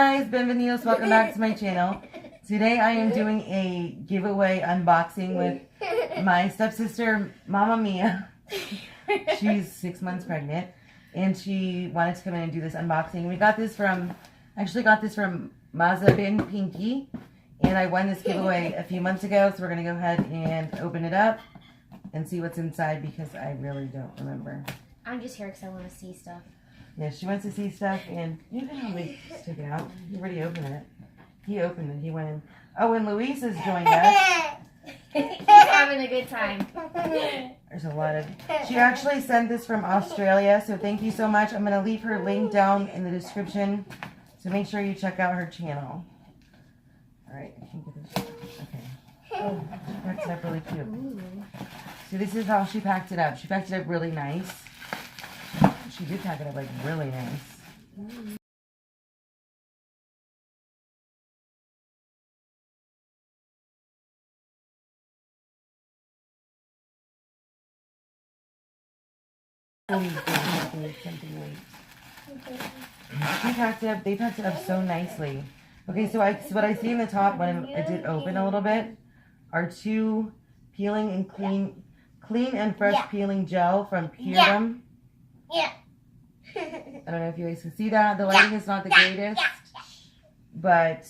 guys, bienvenidos, welcome back to my channel. Today I am doing a giveaway unboxing with my stepsister, Mama Mia. She's 6 months pregnant and she wanted to come in and do this unboxing. We got this from, Mehzabin Pinky, and I won this giveaway a few months ago, so we're going to go ahead and open it up and see what's inside because I really don't remember. I'm just here because I want to see stuff. Yeah, she wants to see stuff, and you can always stick it out. You already opened it. He opened it. He went in. Oh, and Luis has joined us. He's having a good time. There's a lot of... She actually sent this from Australia, so thank you so much. I'm going to leave her link down in the description, so make sure you check out her channel. All right. I can get this. Okay. Oh, she packed it up really cute. Ooh. So this is how she packed it up. She packed it up really nice. She did pack it up like really nice. She packed it up. They packed it up so nicely. Okay, so what I see in the top when I did open a little bit are two peeling and clean and fresh peeling gel from Purim. Yeah. I don't know if you guys can see that. The lighting is not the greatest, but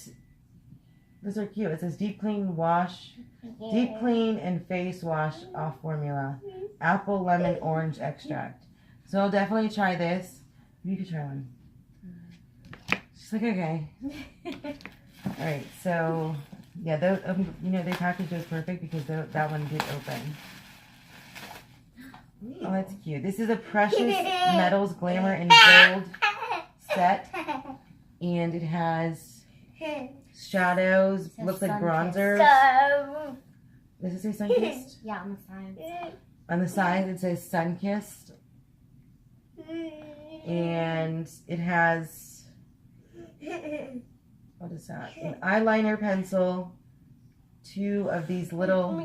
those are cute. It says deep clean and face wash off formula, apple, lemon, orange extract. So I'll definitely try this. You could try one. She's like, okay. All right. So yeah, those, they packaged those perfect because that one did open. Oh, that's cute. This is a Precious Metals Glamour and Gold set. And it has shadows, looks like bronzers. Does it say sun-kissed? Yeah, on the side. On the side it says sun-kissed. And it has, what is that? An eyeliner pencil, two of these little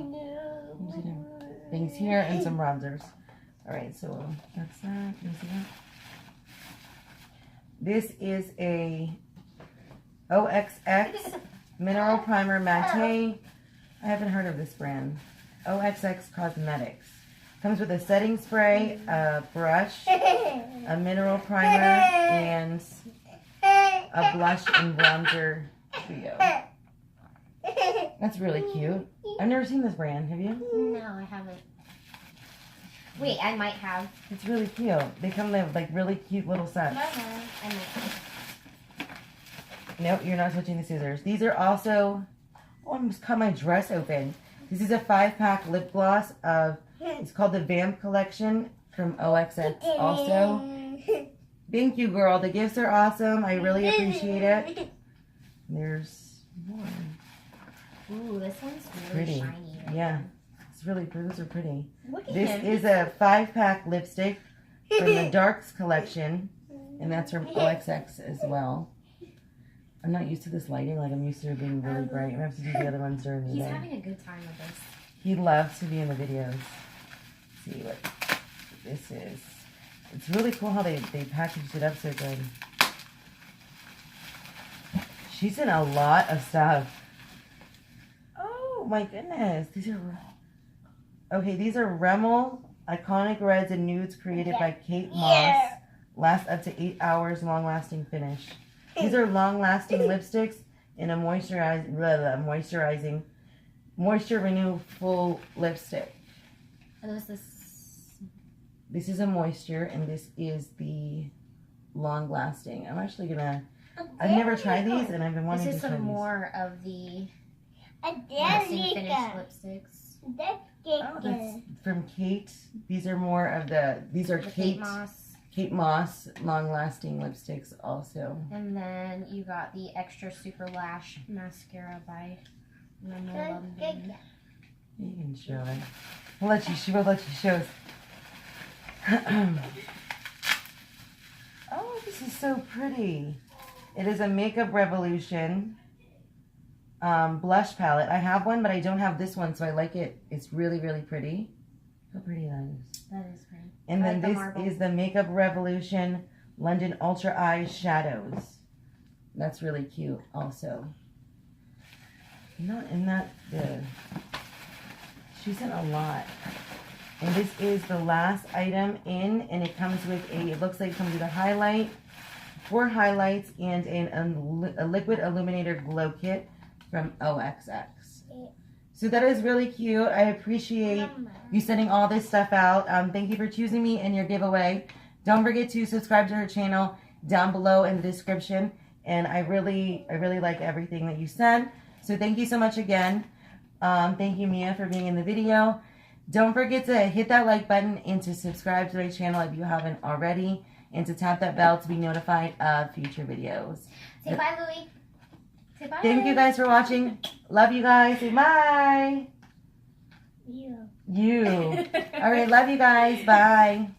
things here, and some bronzers. Alright, so that's that. Can you see that? This is a OXX Mineral Primer Matte. I haven't heard of this brand. OXX Cosmetics. Comes with a setting spray, a brush, a mineral primer, and a blush and bronzer trio. That's really cute. I've never seen this brand. Have you? No, I haven't. Wait, I might have. It's really cute. They come with like really cute little sets. I might have. Nope, you're not touching the scissors. These are also... Oh, I almost cut my dress open. This is a 5-pack lip gloss of... It's called the Vamp Collection from OXX also. Thank you, girl. The gifts are awesome. I really appreciate it. There's more. Ooh, this one's really Pretty. shiny. Yeah. It's really pretty. Those are pretty. Look at This him. is a 5-pack lipstick from the Darks collection. And that's from OXX as well. I'm not used to this lighting. Like, I'm used to it being really bright. I'm going to have to do the other ones during the day. He's having a good time with this. He loves to be in the videos. Let's see what this is. It's really cool how they packaged it up so good. She's in a lot of stuff. Oh my goodness. These are... Okay, these are Rimmel Iconic Reds and Nudes created by Kate Moss. Last up to 8 hours, long-lasting finish. These are long-lasting lipsticks in a moisturizing Moisture Renew Full Lipstick. And This is a moisture, and this is the long-lasting. I'm actually gonna... I've never tried these, and I've been wanting to try these. This is some more of the lasting finish lipsticks. Oh, that's from Kate. These are more of the... These are Kate Moss long-lasting lipsticks also. And then you got the Extra Super Lash Mascara by Rimmel. You can show it. She will let you show us. Oh, this is so pretty. It is a Makeup Revolution blush palette. I have one, but I don't have this one, so I like it. It's really, really pretty. How pretty that is. That is pretty. And then this is the Makeup Revolution London Ultra Eye Shadows. That's really cute also. Not in that good. She sent a lot. And this is the last item in, and it comes with it looks like it comes with a highlight, 4 highlights, and a liquid illuminator glow kit from OXX. So that is really cute. I appreciate you sending all this stuff out. Thank you for choosing me in your giveaway. Don't forget to subscribe to her channel down below in the description. And I really like everything that you sent. So thank you so much again. Thank you, Mia, for being in the video. Don't forget to hit that like button and to subscribe to my channel if you haven't already. And to tap that bell to be notified of future videos. Say bye, Louie. Say bye. Thank you guys for watching. Love you guys. Say bye. You. You. All right. Love you guys. Bye.